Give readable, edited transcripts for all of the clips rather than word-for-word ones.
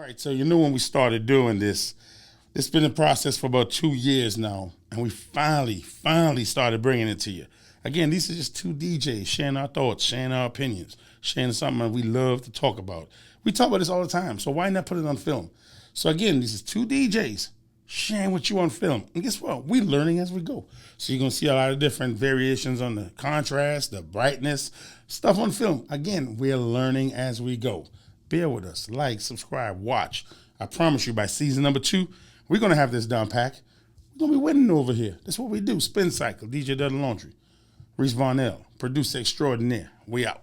right, so you know when we started doing this, it's been a process for about 2 years now, and we finally started bringing it to you. Again, these are just two DJs sharing our thoughts, sharing our opinions, sharing something we love to talk about. We talk about this all the time, so why not put it on film? So again, this is two DJs sharing with you on film. And guess what? We're learning as we go. So you're going to see a lot of different variations on the contrast, the brightness, stuff on film. Again, we're learning as we go. Bear with us. Like, subscribe, watch. I promise you by season number 2, we're going to have this down pack. We're going to be winning over here. That's what we do. Spin Cycle, DJ Dudley Laundry, Reese Varnell, producer extraordinaire. We out.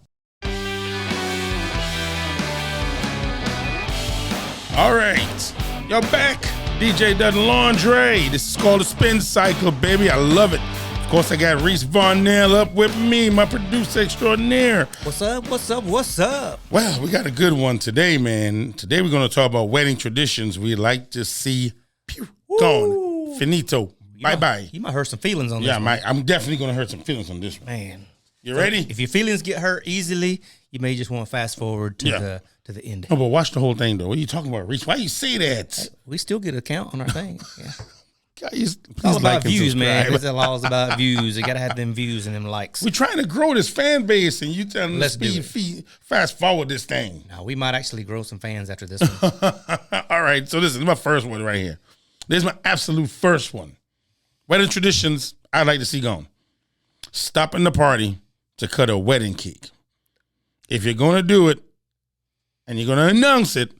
All right. You're back. DJ Dudley Laundry. This is called the Spin Cycle, baby. I love it. Of course, I got Reese Varnell up with me, my producer extraordinaire. What's up, what's up, what's up? Well, we got a good one today, man. Today we're going to talk about wedding traditions we like to see gone. Finito. Bye-bye. You might hurt some feelings on this one. Yeah, I'm definitely going to hurt some feelings on this one. Man. You ready? If your feelings get hurt easily, you may just want to fast forward to the end. No, but watch the whole thing, though. What are you talking about, Reese? Why you say that? We still get a count on our thing. Yeah. Guys, It's all about views, man. subscribe. It's all about views. You got to have them views and them likes. We're trying to grow this fan base, and you telling Let's us fast forward this thing. Now, we might actually grow some fans after this one. All right, so this is my first one right here. This is my absolute first one. Wedding traditions I'd like to see gone. Stopping the party to cut a wedding cake. If you're going to do it and you're going to announce it,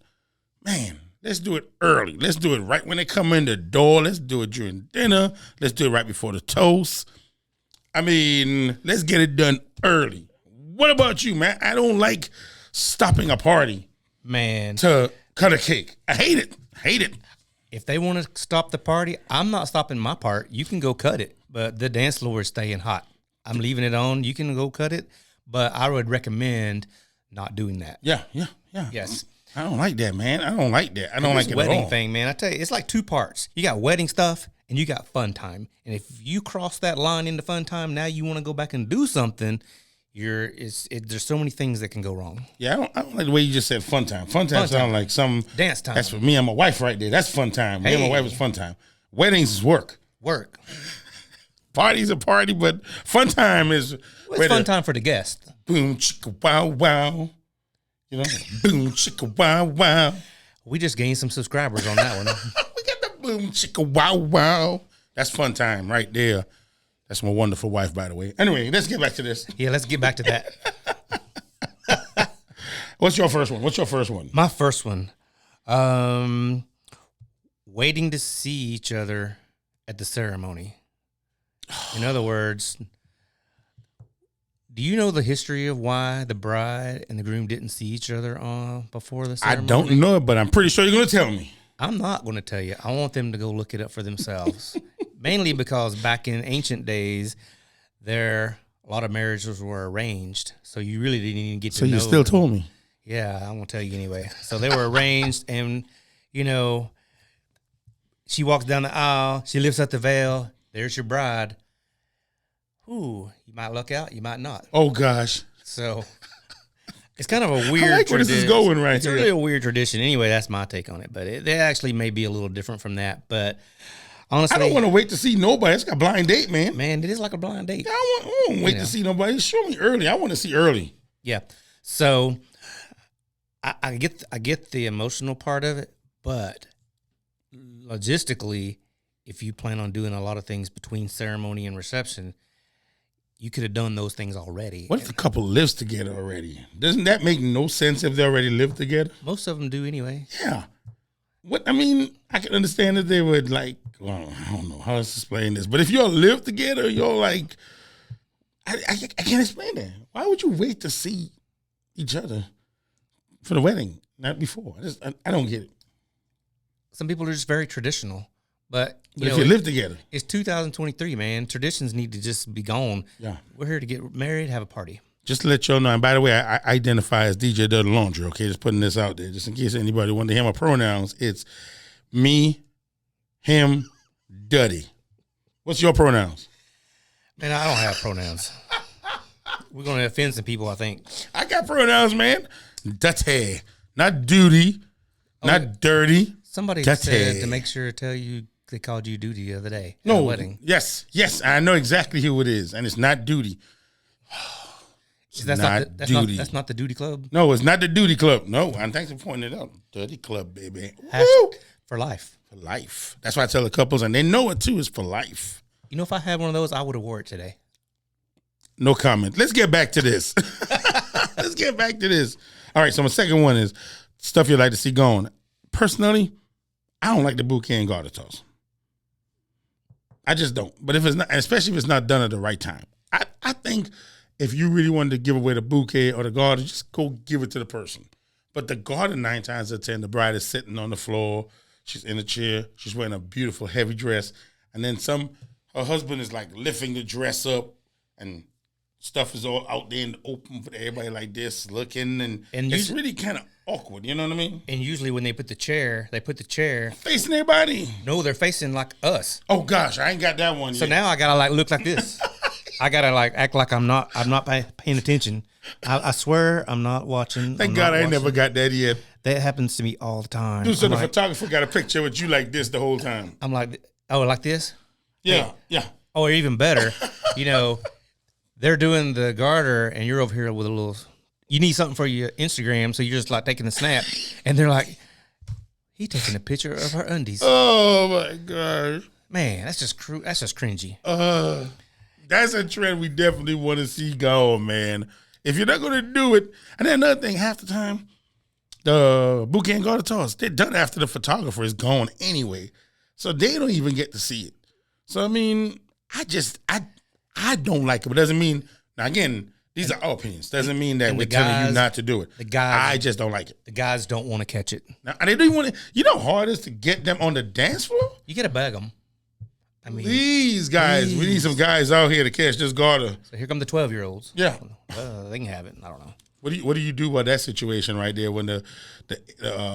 man, let's do it early. Let's do it right when they come in the door. Let's do it during dinner. Let's do it right before the toast. I mean, let's get it done early. What about you, man? I don't like stopping a party, Man, to cut a cake. I hate it. if they want to stop the party, I'm not stopping my part. You can go cut it, but the dance floor is staying hot. I'm leaving it on. You can go cut it, but I would recommend not doing that. Yeah. Yes. I don't like that, man. I don't like that. I don't like it at wedding all. thing, man. I tell you, it's like two parts. You got wedding stuff and you got fun time. And if you cross that line into fun time, now you want to go back and do something. There's so many things that can go wrong. Yeah, I don't like the way you just said fun time. Fun time sounds like some Dance time. That's for me and my wife right there. That's fun time. Me and my Hey. wife is fun time. Weddings is work. Work. Party's a party, but fun time is Well, it's fun time for the guest. Boom chicka wow wow. You know, boom chicka wow wow. We just gained some subscribers on that one. We got the boom chicka wow wow. That's fun time right there. That's my wonderful wife, by the way. Anyway, let's get back to this. Yeah, let's get back to that. What's your first one? My first one. Waiting to see each other at the ceremony. In other words, do you know the history of why the bride and the groom didn't see each other before the I ceremony? don't know it, but I'm pretty sure you're going to tell me. I'm not going to tell you. I want them to go look it up for themselves. Mainly because back in ancient days, a lot of marriages were arranged, so you really didn't even get to So know. you still told me. Yeah, I'm gonna tell you anyway. So they were arranged, and she walks down the aisle. She lifts up the veil. There's your bride. Ooh, you might luck out. You might not. Oh gosh. So it's kind of a weird. I like where this is tradition. going right It's here. really a weird tradition. Anyway, that's my take on it. But they actually may be a little different from that. But honestly, I don't want to wait to see nobody. It's got a blind date, man. man, it is like a blind date. I don't wait to see nobody. Show me early. I want to see early. Yeah. So I get the emotional part of it, but logistically, if you plan on doing a lot of things between ceremony and reception, you could have done those things already. What if the couple lives together already? Doesn't that make no sense if they already live together? Most of them do anyway. Yeah. What I mean, I can understand that they would like. Well, I don't know how to explain this, but if y'all live together, you're like, I can't explain that. Why would you wait to see each other for the wedding, not before? I don't get it. Some people are just very traditional, but But if you live together, it's 2023, man. Traditions need to just be gone. yeah. We're here to get married, have a party. Just to let y'all know, and by the way, I identify as DJ Dudley Laundry, okay? Just putting this out there, just in case anybody wanted to hear my pronouns. It's me, him, Duddy. What's your pronouns? Man, I don't have pronouns. We're going to offend some people, I think. I got pronouns, man. Dutty, not duty, not dirty. Somebody Dirty. said to make sure to tell you they called you Duty the other day at No, a wedding. yes, I know exactly who it is, and it's not Duty. That's not the Duty Club. No, it's not the Duty Club. No, and thanks for pointing it out. Dirty Club, baby. For life. For life. That's why I tell the couples, and they know it too, it's for life. You know, if I had one of those, I would have wore it today. No comment. Let's get back to this. All right, so my second one is stuff you'd like to see going. Personally, I don't like the bouquet and garter toss. I just don't. But if it's not, especially if it's not done at the right time, I think if you really wanted to give away the bouquet or the garter, just go give it to the person. But the garter, 9 times out of 10, the bride is sitting on the floor. She's in a chair. She's wearing a beautiful heavy dress, and then her husband is like lifting the dress up, and stuff is all out there in the open for everybody like this looking, and it's really kind of awkward. You know what I mean? And usually when they put the chair Facing everybody. No, they're facing like us. Oh gosh, I ain't got that one So yet. now I gotta like look like this. I gotta like act like I'm not paying attention. I swear I'm not watching. Thank God I ain't never got that yet. That happens to me all the time. Dude, so the photographer got a picture with you like this the whole time. I'm like, oh, like this? Yeah, yeah. Or even better, they're doing the garter and you're over here with a little, you need something for your Instagram. So you're just like taking a snap and they're like, he taking a picture of her undies. Oh my gosh. Man, that's just cringy. That's a trend we definitely want to see go, man. If you're not going to do it, and then another thing, half the time, the bouquet and garter toss, they're done after the photographer is gone anyway. So they don't even get to see it. So, I mean, I don't like it, but doesn't mean, now again, these are our opinions. Doesn't mean that we're telling you not to do it. I just don't like it. The guys don't want to catch it. Now, and they don't want to, you know how hard it is to get them on the dance floor? You got to bug them. I mean, these guys, we need some guys out here to catch this garter. So here come the 12-year-olds. Yeah. They can have it. I don't know. What do you do about that situation right there when the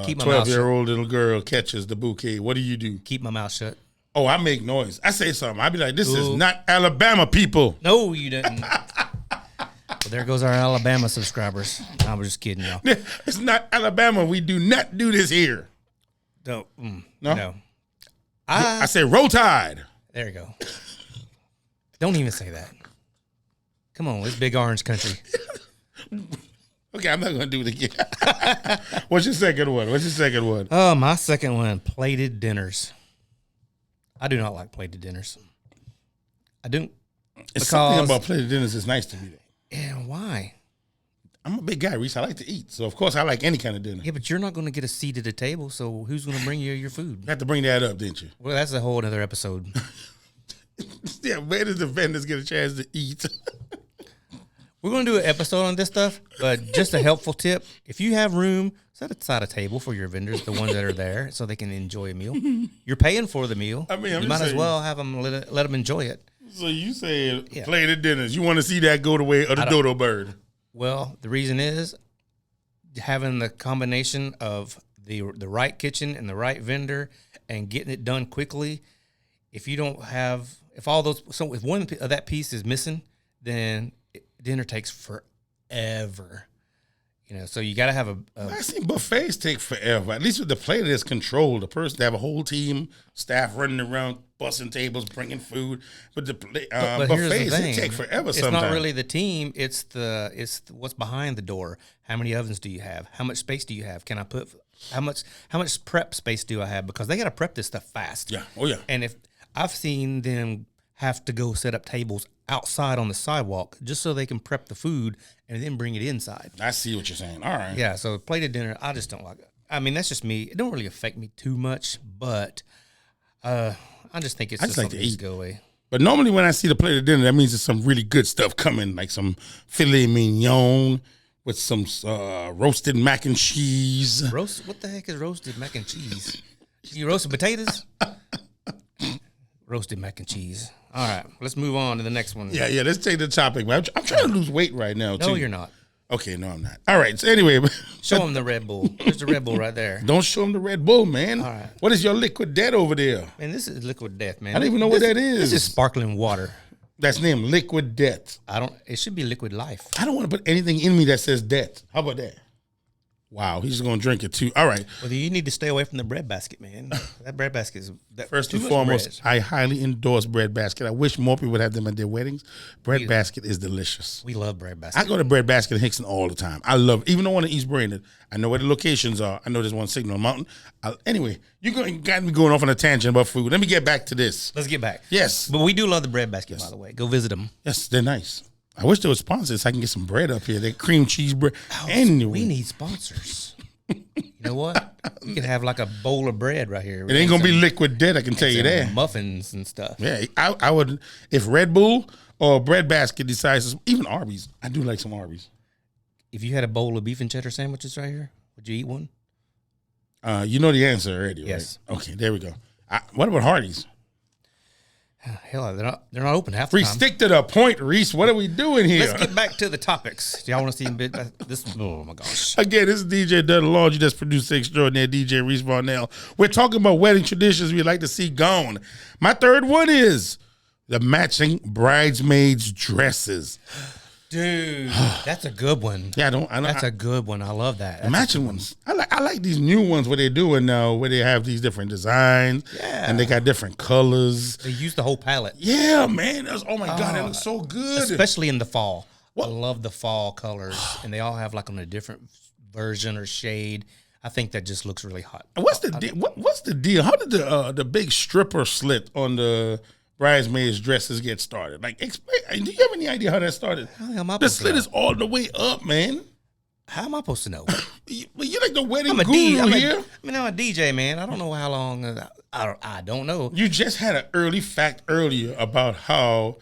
Keep my mouth 12-year-old little girl catches the bouquet? What do you do? Keep my mouth shut. Oh, I make noise. I say something. I be like, this is not Alabama, people. No, you didn't. Well, there goes our Alabama subscribers. I was just kidding, y'all. It's not Alabama. We do not do this here. No. No? I say roll tide. There you go. Don't even say that. Come on, it's big orange country. Okay, I'm not going to do it again. What's your second one? Oh, my second one, plated dinners. I do not like plated dinners. I don't. It's something about plated dinners that's nice to me. Yeah, why? I'm a big guy, Reese. I like to eat. So, of course, I like any kind of dinner. Yeah, but you're not going to get a seat at the table, so who's going to bring you your food? You have to bring that up, didn't you? Well, that's a whole other episode. Yeah, where does the vendors get a chance to eat? We're going to do an episode on this stuff, but just a helpful tip. If you have room, set aside a table for your vendors, the ones that are there, so they can enjoy a meal. You're paying for the meal. I mean, you might as well have them let them enjoy it. So you say plated dinners. You want to see that go the way of the dodo bird. Well, the reason is having the combination of the right kitchen and the right vendor and getting it done quickly. If you don't have, if one of that piece is missing, then dinner takes forever. So you got to have I seen buffets take forever. At least with the plate, it's controlled. The person, they have a whole team, staff running around, busting tables, bringing food. But the buffets, they take forever sometimes. It's not really the team. It's what's behind the door. How many ovens do you have? How much space do you have? Can I put, how much prep space do I have? Because they got to prep this stuff fast. Yeah. Oh, yeah. And if I've seen them have to go set up tables outside on the sidewalk just so they can prep the food and then bring it inside. I see what you're saying. All right. Yeah, so plated dinner, I just don't like it. I mean, that's just me. It don't really affect me too much, but I just think it's just something to go away. But normally when I see the plated dinner, that means there's some really good stuff coming, like some filet mignon with some roasted mac and cheese. What the heck is roasted mac and cheese? You roasted potatoes? Roasted mac and cheese. All right, let's move on to the next one. Yeah, let's take the topic. I'm trying to lose weight right now, too. No, you're not. Okay, no, I'm not. All right, so anyway. Show them the Red Bull. There's the Red Bull right there. Don't show them the Red Bull, man. All right. What is your liquid death over there? Man, this is liquid death, man. I don't even know what that is. This is sparkling water. That's named liquid death. It should be liquid life. I don't want to put anything in me that says death. How about that? Wow, he's just gonna drink it too. All right. Well, you need to stay away from the bread basket, man. That bread basket is First too and much foremost, bread. I highly endorse Bread Basket. I wish more people would have them at their weddings. Bread Basket is delicious. We love bread basket. I go to Bread Basket in Hickson all the time. I love it. Even the one in East Brandon. I know where the locations are. I know there's one Signal Mountain. Anyway, you got me going off on a tangent about food. Let me get back to this. Let's get back. Yes. But we do love the bread basket, by the way. Go visit them. Yes, they're nice. I wish they were sponsors so I can get some bread up here. They cream cheese bread. Anyway. We need sponsors. You know what? You could have like a bowl of bread right here. It ain't going to be liquid dead, I can tell you that. Muffins and stuff. Yeah, I would, if Red Bull or Bread Basket decides, even Arby's. I do like some Arby's. If you had a bowl of beef and cheddar sandwiches right here, would you eat one? You know the answer already, right? Yes. Okay, there we go. What about Hardee's? Hell, they're not open half the Reese, time. stick to the point, Reese. What are we doing here? Let's get back to the topics. Do y'all want to see a bit this? Oh my gosh! Again, this is DJ Dudley Laundry that's producer extraordinaire, DJ Reese Varnell. We're talking about wedding traditions we'd like to see gone. My third one is the matching bridesmaids' dresses. Dude, that's a good one. Yeah, That's a good one. I love that. the matching ones. I like these new ones where they're doing now, where they have these different designs. Yeah. And they got different colors. They use the whole palette, Yeah, man. Oh my God, that looks so good. especially in the fall. What? I love the fall colors, and they all have like on a different version or shade. I think that just looks really hot. What's the deal? What's the deal? How did the big stripper slit on the bridesmaids' dresses get started? Like, explain. Do you have any idea how that started? How am I The supposed to slit know? is all the way up, man. How am I supposed to know? You're like the wedding I'm a guru DJ. here. I'm a DJ, man. I don't know how long. I don't know. You just had an early fact earlier about how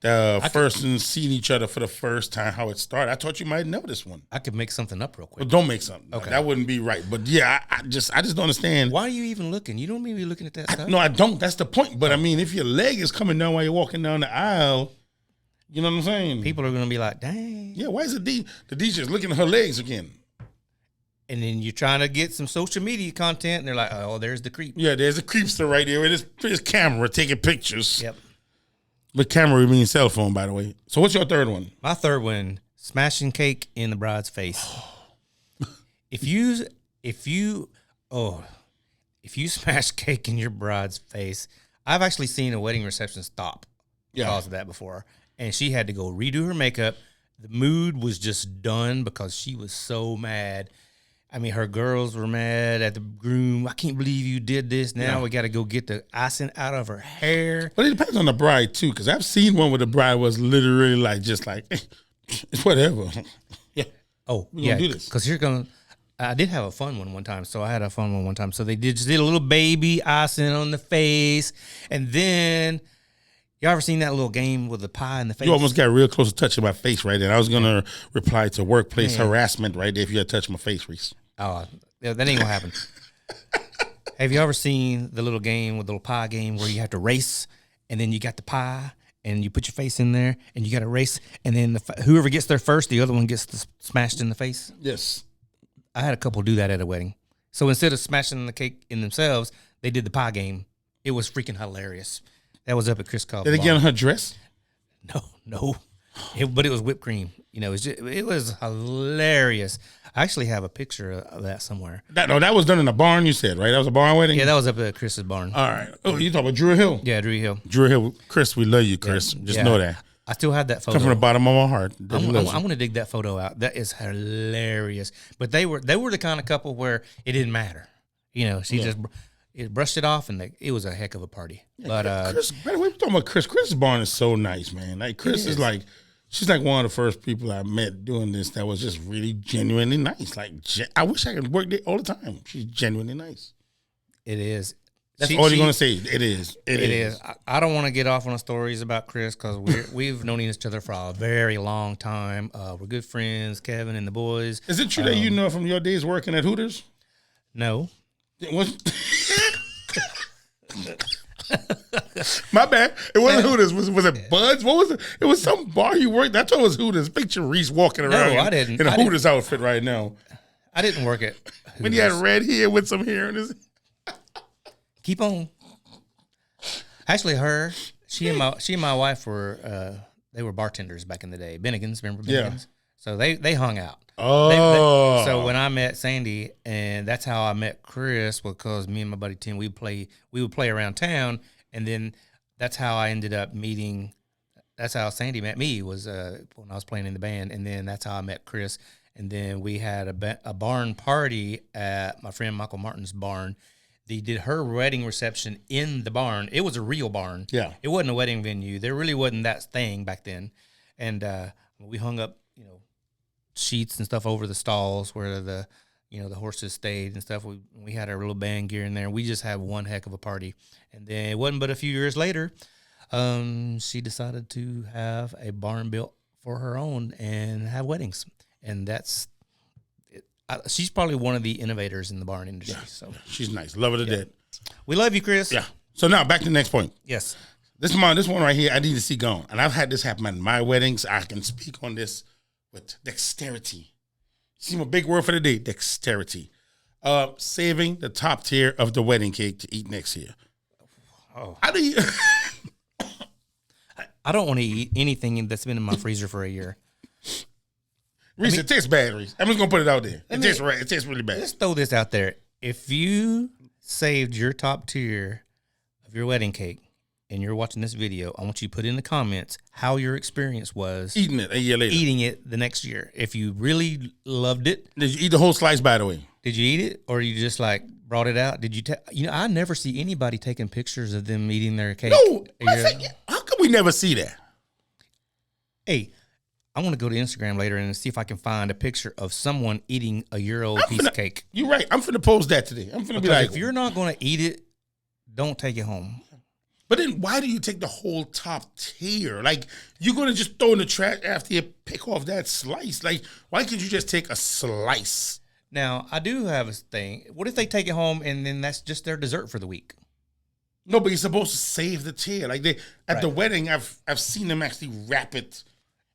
the persons seen each other for the first time, how it started. I thought you might know this one. I could make something up real quick. Well, don't make something. Okay. That wouldn't be right. But yeah, I just don't understand. Why are you even looking? You don't need to be looking at that stuff. No, I don't. That's the point. But I mean, if your leg is coming down while you're walking down the aisle, you know what I'm saying? People are going to be like, dang. Yeah, why is the DJ's looking at her legs again? And then you're trying to get some social media content, and they're like, oh, there's the creep. Yeah, there's a creepster right there with his camera taking pictures. Yep. But camera means cell phone, by the way. So what's your third one? My third one, smashing cake in the bride's face. if you smash cake in your bride's face, I've actually seen a wedding reception stop because of that before. And she had to go redo her makeup. The mood was just done because she was so mad. I mean, her girls were mad at the groom. I can't believe you did this. Now we got to go get the icing out of her hair. But it depends on the bride, too, because I've seen one where the bride was literally like, just like, it's whatever. Yeah. Oh, We yeah. gonna do this. Because I did have a fun one time. So I had a fun one time. So they just did a little baby icing on the face. And then, you ever seen that little game with the pie in the face? You almost got real close to touching my face right there. I was going to reply to workplace harassment right there if you had touched my face, Reese. Oh, yeah, that ain't going to happen. Have you ever seen the little game with the little pie game where you have to race and then you got the pie and you put your face in there and you got to race and then whoever gets there first, the other one gets smashed in the face? Yes. I had a couple do that at a wedding. So instead of smashing the cake in themselves, they did the pie game. It was freaking hilarious. That was up at Chris Cobb's Did they get on her dress? No. But it was whipped cream. You know, it was hilarious. I actually have a picture of that somewhere. That was done in a barn, you said, right? That was a barn wedding? Yeah, that was up at Chris's barn. All right. Oh, you talking about Drew Hill? Yeah, Drew Hill. Drew Hill. Chris, we love you, Chris. Just Yeah. know that. I still have that photo. Come from the bottom of my heart. I'm going to dig that photo out. That is hilarious. But they were the kind of couple where it didn't matter. You know, she just brushed it off, and it was a heck of a party. But Chris, by the way, we're talking about Chris. Chris's barn is so nice, man. Like, Chris is like, she's like one of the first people I met doing this that was just really genuinely nice. Like, I wish I could work there all the time. She's genuinely nice. it is. That's all you're going to say. It is. It is. I don't want to get off on the stories about Chris because we've known each other for a very long time. We're good friends, Kevin and the boys. Is it true that you know from your days working at Hooters? No. My bad. It wasn't Hooters. Was it Bud's? What was it? It was some bar you worked. I thought it was Hooters. Picture Reese walking around I didn't. in a I didn't. Hooters outfit right now. I didn't work at When he had red hair with some hair in his. Keep on. Actually, she and my wife were they were bartenders back in the day. Bennigan's, remember Bennigan's? Yeah. So they hung out. Oh. So when I met Sandy, and that's how I met Chris, because me and my buddy Tim, we would play around town, and then that's how I ended up meeting. That's how Sandy met me, was when I was playing in the band, and then that's how I met Chris. And then we had a barn party at my friend Michael Martin's barn. They did her wedding reception in the barn. It was a real barn. Yeah. It wasn't a wedding venue. There really wasn't that thing back then. And we hung up, sheets and stuff over the stalls where the horses stayed and stuff. We had our little band gear in there. We just had one heck of a party. And then it wasn't but a few years later, she decided to have a barn built for her own and have weddings. And she's probably one of the innovators in the barn industry. Yeah, so she's nice. Love her to death. We love you, Chris. Yeah. So now back to the next point. Yes. This one right here, I need to see going. And I've had this happen at my weddings. I can speak on this with dexterity. See my big word for the day, dexterity. Saving the top tier of the wedding cake to eat next year. Oh. How do you... I don't want to eat anything that's been in my freezer for a year. Reese, it tastes bad, Reese. I'm just going to put it out there. It tastes really bad. Let's throw this out there. If you saved your top tier of your wedding cake and you're watching this video, I want you to put in the comments how your experience was eating it a year later. Eating it the next year. If you really loved it. Did you eat the whole slice, by the way? Did you eat it, or you just brought it out? Did you? I never see anybody taking pictures of them eating their cake. No, how come we never see that? Hey, I want to go to Instagram later and see if I can find a picture of someone eating a year-old piece of cake. You're right. I'm finna post that today. I'm finna be like, if you're not going to eat it, don't take it home. But then why do you take the whole top tier? Like, you're going to just throw in the trash after you pick off that slice. Like, why can't you just take a slice? Now, I do have a thing. What if they take it home and then that's just their dessert for the week? No, but you're supposed to save the tier. Like, the wedding, I've seen them actually wrap it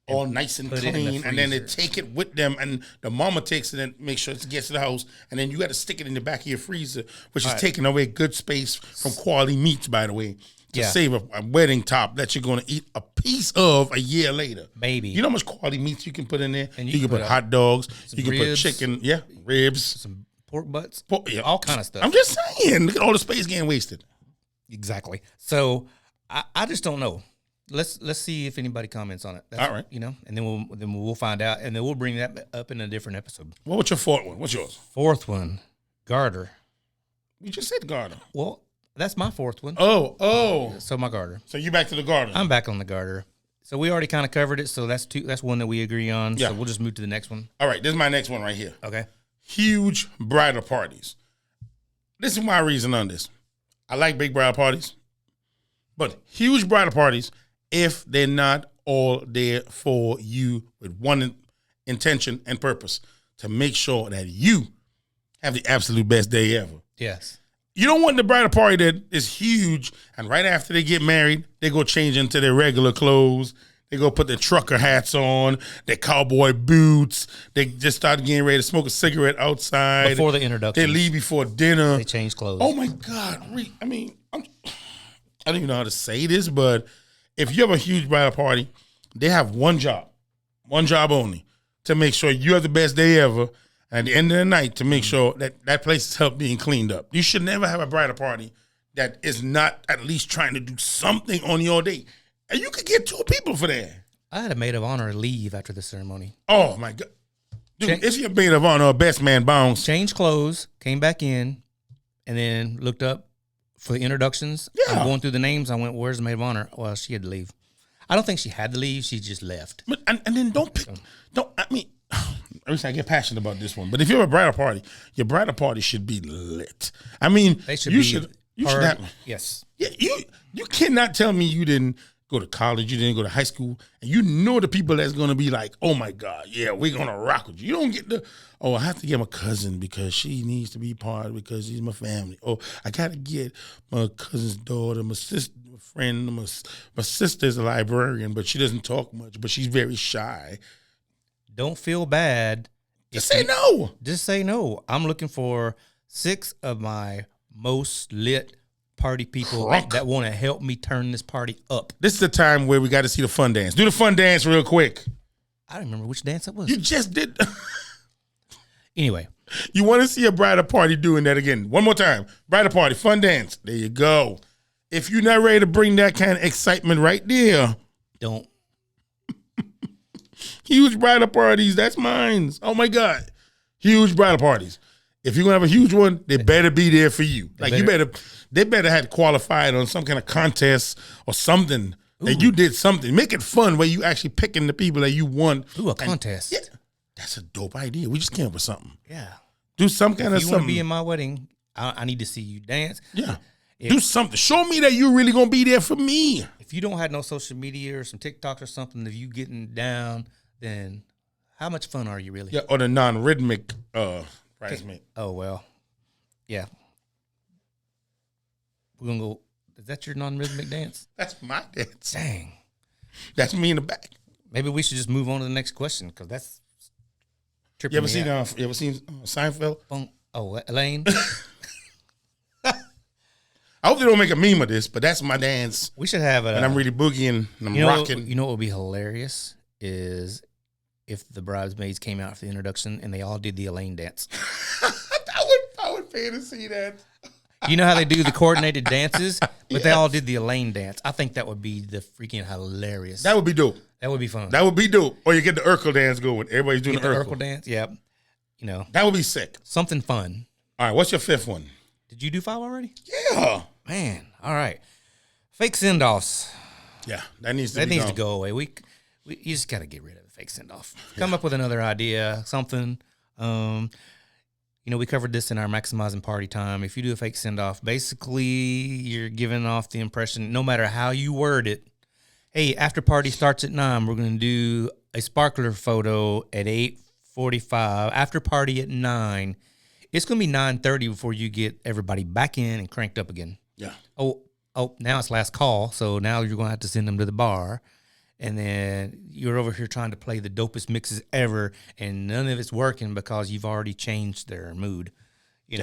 all nice and clean, and then they take it with them, and the mama takes it and makes sure it gets to the house, and then you got to stick it in the back of your freezer, which is taking away good space from quality meats, by the way, to save a wedding top that you're going to eat a piece of a year later. Baby. You know how much quality meats you can put in there? And you can put hot dogs, you can ribs, put chicken, ribs. Some pork butts, all kind of stuff. I'm just saying, look at all the space getting wasted. Exactly. So I just don't know. Let's see if anybody comments on it. All right. And then we'll find out, and then we'll bring that up in a different episode. What's your fourth one? What's yours? Fourth one, garter. You just said garter. Well, that's my fourth one. Oh. So my garter. So you back to the garter. I'm back on the garter. So we already kind of covered it. So that's one that we agree on. Yeah. So we'll just move to the next one. All right. This is my next one right here. Okay. Huge bridal parties. This is my reason on this. I like big bridal parties, but huge bridal parties, if they're not all there for you with one intention and purpose, to make sure that you have the absolute best day ever. Yes. You don't want the bridal party that is huge, and right after they get married, they go change into their regular clothes. They go put their trucker hats on, their cowboy boots. They just start getting ready to smoke a cigarette outside. Before the introduction. They leave before dinner. They change clothes. Oh, my God. I mean, I don't even know how to say this, but if you have a huge bridal party, they have one job only, to make sure you have the best day ever. And at the end of the night, to make sure that place is helped being cleaned up. You should never have a bridal party that is not at least trying to do something on your day. And you could get 2 people for that. I had a maid of honor leave after the ceremony. Oh, my God. Dude, if you're a maid of honor or best man bounce. Changed clothes, came back in, and then looked up for the introductions. Yeah. I'm going through the names. I went, where's the maid of honor? Well, she had to leave. I don't think she had to leave. She just left. But, and then I get passionate about this one. But if you're a bridal party, your bridal party should be lit. I mean, you should have. Yes. Yeah, you cannot tell me you didn't go to college, you didn't go to high school, and you know the people that's going to be like, oh, my God, yeah, we're going to rock with you. You don't get I have to get my cousin because she needs to be part because she's my family. Oh, I got to get my cousin's daughter, my sister, my friend. My sister's a librarian, but she doesn't talk much, but she's very shy. Don't feel bad. Just say no. Just say no. I'm looking for 6 of my most lit party people that want to help me turn this party up. This is the time where we got to see the fun dance. Do the fun dance real quick. I don't remember which dance it was. You just did. Anyway, You want to see a bridal party doing that again? One more time. Bridal party, fun dance. There you go. If you're not ready to bring that kind of excitement right there, don't. huge bridal parties, that's mine. Oh my God. Huge bridal parties. If you're gonna have a huge one, they better be there for you. They better have qualified on some kind of contest or something. That you did something. Make it fun where you actually picking the people that you want. Ooh, a contest. Yeah, that's a dope idea. We just came up with something. Yeah. Do some kind of If you want to something. be in my wedding, I need to see you dance. Yeah. Do something. Show me that you're really gonna be there for me. If you don't have no social media or some TikToks or something, if you getting down, then how much fun are you really? Yeah, or the non-rhythmic bridesmaid. Oh, well. Yeah. We're going to go. Is that your non-rhythmic dance? That's my dance. Dang. That's me in the back. Maybe we should just move on to the next question because that's tripping You ever me seen out. Seinfeld? Oh, Elaine? I hope they don't make a meme of this, but that's my dance. We should have a. And I'm really boogieing and I'm you know, rocking. You know what would be hilarious is if the bridesmaids came out for the introduction and they all did the Elaine dance. I would pay to see that. You know how they do the coordinated dances, but they all did the Elaine dance. I think that would be the freaking hilarious. That would be dope. That would be fun. That would be dope. Or you get the Urkel dance going. Everybody's doing Get the the Urkel. Urkel dance. Yeah. You know, That would be sick. something fun. All right, what's your fifth one? Did you do 5 already? Yeah. Man, all right. Fake send-offs. Yeah, that needs to That be needs gone. to go away. You just got to get rid of the fake send-off. Come up with another idea, something. You know, we covered this in our Maximizing Party Time. If you do a fake send-off, basically you're giving off the impression, no matter how you word it, hey, after party starts at 9, we're going to do a sparkler photo at 8:45. After party at 9. It's going to be 9:30 before you get everybody back in and cranked up again. Yeah. Oh, now it's last call, so now you're going to have to send them to the bar. And then you're over here trying to play the dopest mixes ever, and none of it's working because you've already changed their mood,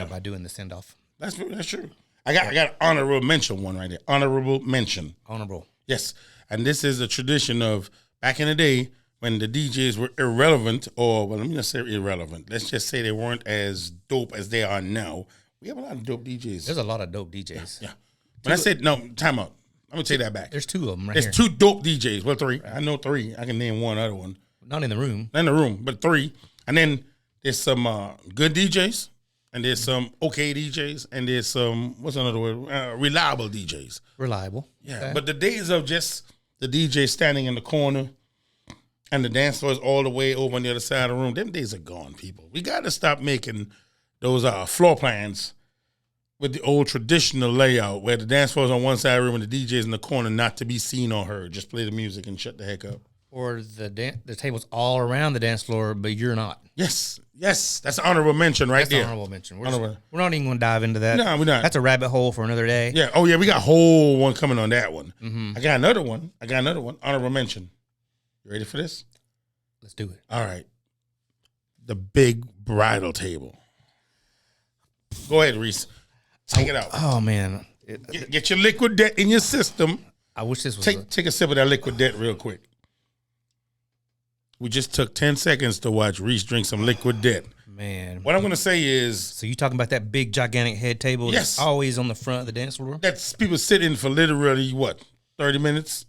by doing the send-off. That's true. I got an honorable mention one right there. Honorable mention. Honorable. Yes. And this is a tradition of back in the day when the DJs were irrelevant, or, well, let me not say irrelevant. Let's just say they weren't as dope as they are now. We have a lot of dope DJs. There's a lot of dope DJs. Yeah. When I said, no, time out. I'm going to take that back. There's 2 of them There's here. 2 dope DJs. Well, 3. I know 3. I can name one other one. Not in the room. Not in the room, but 3. And then there's some good DJs, and there's some okay DJs, and there's some, what's another word? Reliable DJs. Reliable. Yeah. Okay. But the days of just the DJ standing in the corner and the dance floor is all the way over on the other side of the room, them days are gone, people. We got to stop making those floor plans with the old traditional layout where the dance floor is on one side of the room and the DJ's in the corner, not to be seen or heard. Just play the music and shut the heck up. Or the table's all around the dance floor, but you're not. Yes. That's an honorable mention right That's there. an honorable mention. We're Honorable. not even going to dive into that. No, we're not. That's a rabbit hole for another day. Yeah. Oh, yeah. We got a whole one coming on that one. Mm-hmm. I got another one. Honorable mention. You ready for this? Let's do it. All right. The big bridal table. Go ahead, Reese. Take it out. Oh, man. Get your liquid debt in your system. I wish this was Take a sip of that liquid debt real quick. We just took 10 seconds to watch Reese drink some liquid debt. man. What I'm going to say is So you talking about that big, gigantic head table Yes. that's always on the front of the dance floor? that's people sitting for literally, 30 minutes?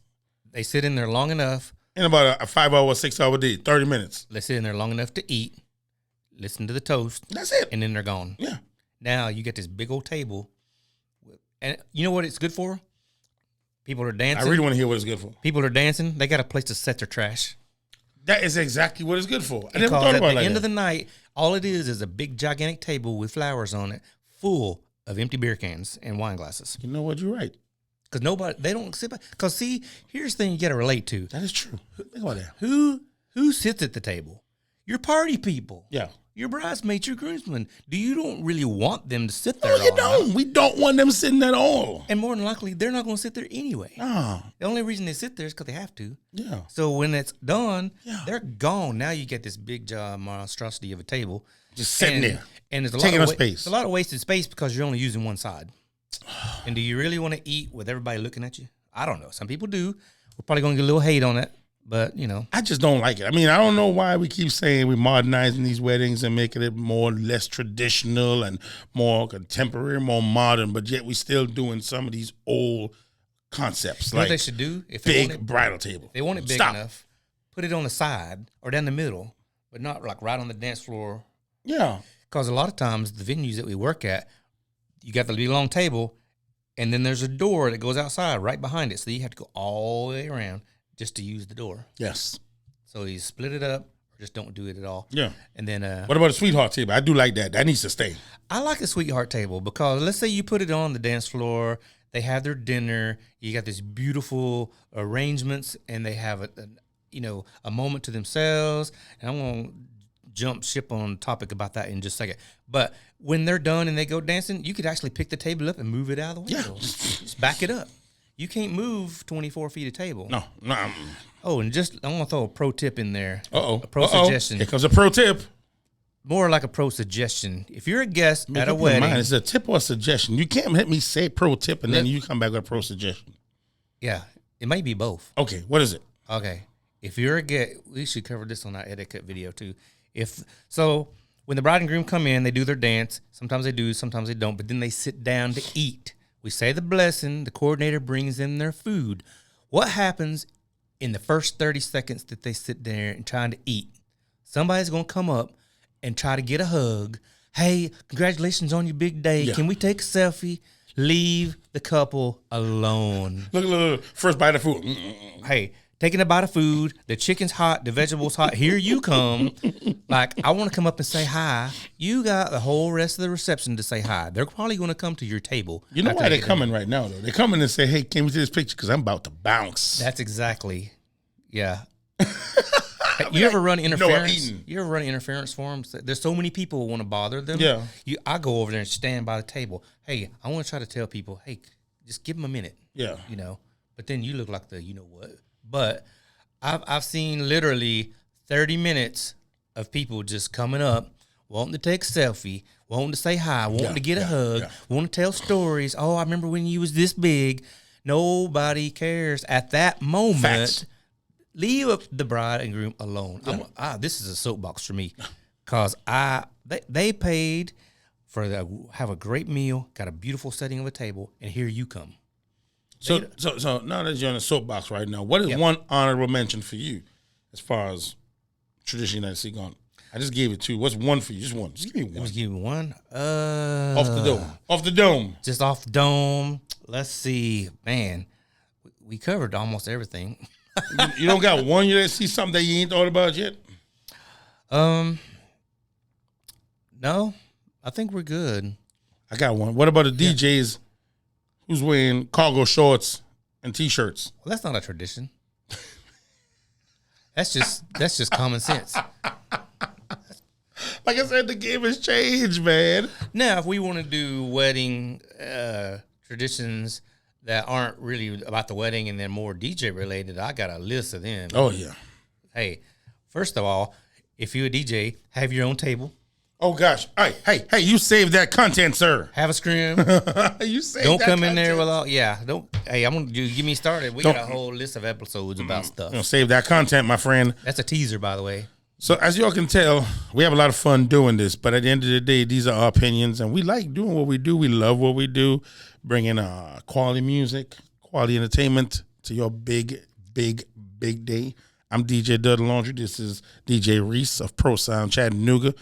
They sit in there long enough. In about a 5-hour, 6-hour day, 30 minutes. They sit in there long enough to eat, listen to the toast, That's it. and then they're gone. Yeah. Now you get this big old table. And you know what it's good for? People are dancing. I really want to hear what it's good for. People are dancing. They got a place to set their trash. That is exactly what it's good for. I never Because thought at about the it like end that. of the night, all it is a big, gigantic table with flowers on it, full of empty beer cans and wine glasses. You know what? You're right. Because they don't sit by. Because see, here's the thing you got to relate to. That is true. Think about that. Who sits at the table? Your party people. Yeah. Your bridesmaids, your groomsmen. You don't really want them to sit there No, you all night. don't. We don't want them sitting at all. And more than likely, they're not going to sit there anyway. No. The only reason they sit there is because they have to. Yeah. So when it's done, Yeah. they're gone. Now you get this big monstrosity of a table. Just sitting there. And there's Taking lot up of space. It's a lot of wasted space because you're only using one side. And do you really want to eat with everybody looking at you? I don't know. Some people do. We're probably going to get a little hate on it. But you know, I just don't like it. I mean, I don't know why we keep saying we're modernizing these weddings and making it more less traditional and more contemporary, more modern, but yet we still doing some of these old concepts you know like what they should do if they want big it, bridal table. if they want it big Stop. enough, put it on the side or down the middle, but not like right on the dance floor. Yeah. Because a lot of times the venues that we work at, you got the big long table, and then there's a door that goes outside right behind it, so you have to go all the way around just to use the door. Yes. So you split it up or just don't do it at all. Yeah. And then What about a sweetheart table? I do like that. That needs to stay. I like a sweetheart table because let's say you put it on the dance floor, they have their dinner, you got this beautiful arrangements, and they have a moment to themselves. And I'm gonna jump ship on topic about that in just a second. But when they're done and they go dancing, you could actually pick the table up and move it out of the window. Just back it up. You can't move 24 feet of table. No. Oh, and just I'm gonna throw a pro tip in there. Uh-oh. A pro suggestion. Here comes a pro tip. More like a pro suggestion. If you're a guest Make at a up your wedding, mind. It's a tip or a suggestion. You can't let me say pro tip and then you come back with a pro suggestion. yeah, it may be both. Okay, what is it? Okay. If you're a guest, we should cover this on our etiquette video too. When the bride and groom come in, they do their dance. Sometimes they do, sometimes they don't, but then they sit down to eat. We say the blessing, the coordinator brings in their food. What happens in the first 30 seconds that they sit there and trying to eat? Somebody's going to come up and try to get a hug. Hey, congratulations on your big day. Yeah. Can we take a selfie? Leave the couple alone. Look. First bite of food. Hey, taking a bite of food, the chicken's hot, the vegetables hot. Here you come. Like, I want to come up and say hi. You got the whole rest of the reception to say hi. They're probably going to come to your table. You know after why they they're get coming right now, though? They're coming and say, hey, can we see this picture? Because I'm about to bounce. That's exactly, yeah. You ever run interference? eating. You ever run interference for them? There's so many people who want to bother them. Yeah. I go over there and stand by the table. Hey, I want to try to tell people, hey, just give them a minute. Yeah. You know, but then you look like the you know what. But I've seen literally 30 minutes of people just coming up, wanting to take a selfie, wanting to say hi, wanting to get a hug, wanting to tell stories. Oh, I remember when you was this big. Nobody cares at that moment. Facts. Leave the bride and groom alone. This is a soapbox for me, cause they paid for have a great meal, got a beautiful setting of a table, and here you come. So now that you're on the soapbox right now, what is one honorable mention for you as far as tradition United States gone? I just gave it two. What's one for you? Just one. Just give me one. Let's give you one. Off the dome. Off the dome. Just off the dome. Let's see, man. We covered almost everything. You don't got one you that see something that you ain't thought about yet? No, I think we're good. I got one. What about the DJs who's wearing cargo shorts and t-shirts? Well, that's not a tradition. That's just common sense. Like I said, the game has changed, man. Now, if we want to do wedding traditions that aren't really about the wedding and they're more DJ related, I got a list of them. Oh, yeah. Hey, first of all, if you're a DJ, have your own table. Oh, gosh. Hey, you saved that content, sir. Have a scrim. You saved Don't that come in there content. with all. Yeah, don't. Hey, I'm gonna get me started. We got a whole list of episodes about stuff. Save that content, my friend. That's a teaser, by the way. So as y'all can tell, we have a lot of fun doing this, but at the end of the day, these are our opinions, and we like doing what we do. We love what we do, bringing quality music, quality entertainment to your big day. I'm DJ Dud Laundry. This is DJ Reese of Pro Sound Chattanooga.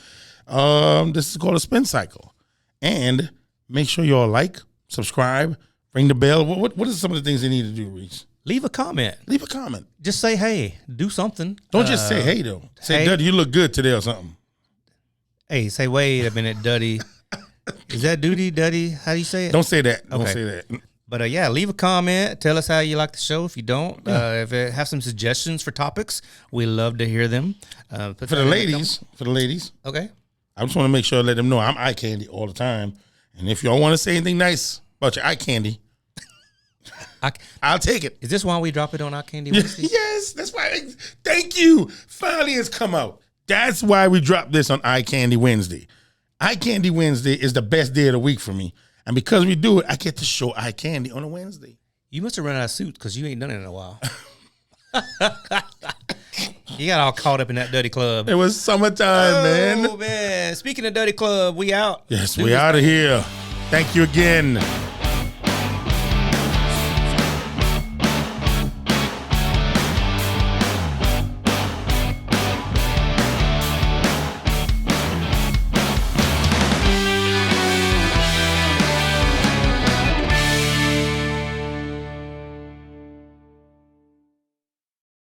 This is called a spin cycle. And make sure y'all like, subscribe, ring the bell. What are some of the things they need to do, Reese? Leave a comment. Leave a comment. Just say hey. Do something. Don't just say hey, though. Say, hey. Dud, you look good today or something. Hey, say wait a minute, Duddy. Is that Duddy? How do you say it? Don't say that. Don't Okay. say that. But yeah, leave a comment. Tell us how you like the show. If you don't, if you have some suggestions for topics, we love to hear them. For the ladies, Okay. I just want to make sure I let them know I'm eye candy all the time. And if y'all want to say anything nice about your eye candy, I'll take it. Is this why we drop it on our Candy Wednesday? Yes, that's why. Thank you. Finally, it's come out. That's why we dropped this on Eye Candy Wednesday. Eye Candy Wednesday is the best day of the week for me. And because we do it, I get to show eye candy on a Wednesday. You must have run out of suits because you ain't done it in a while. You got all caught up in that dirty club. It was summertime, man. Oh, man. Speaking of dirty club, we out. Yes, we out of here. Thank you again.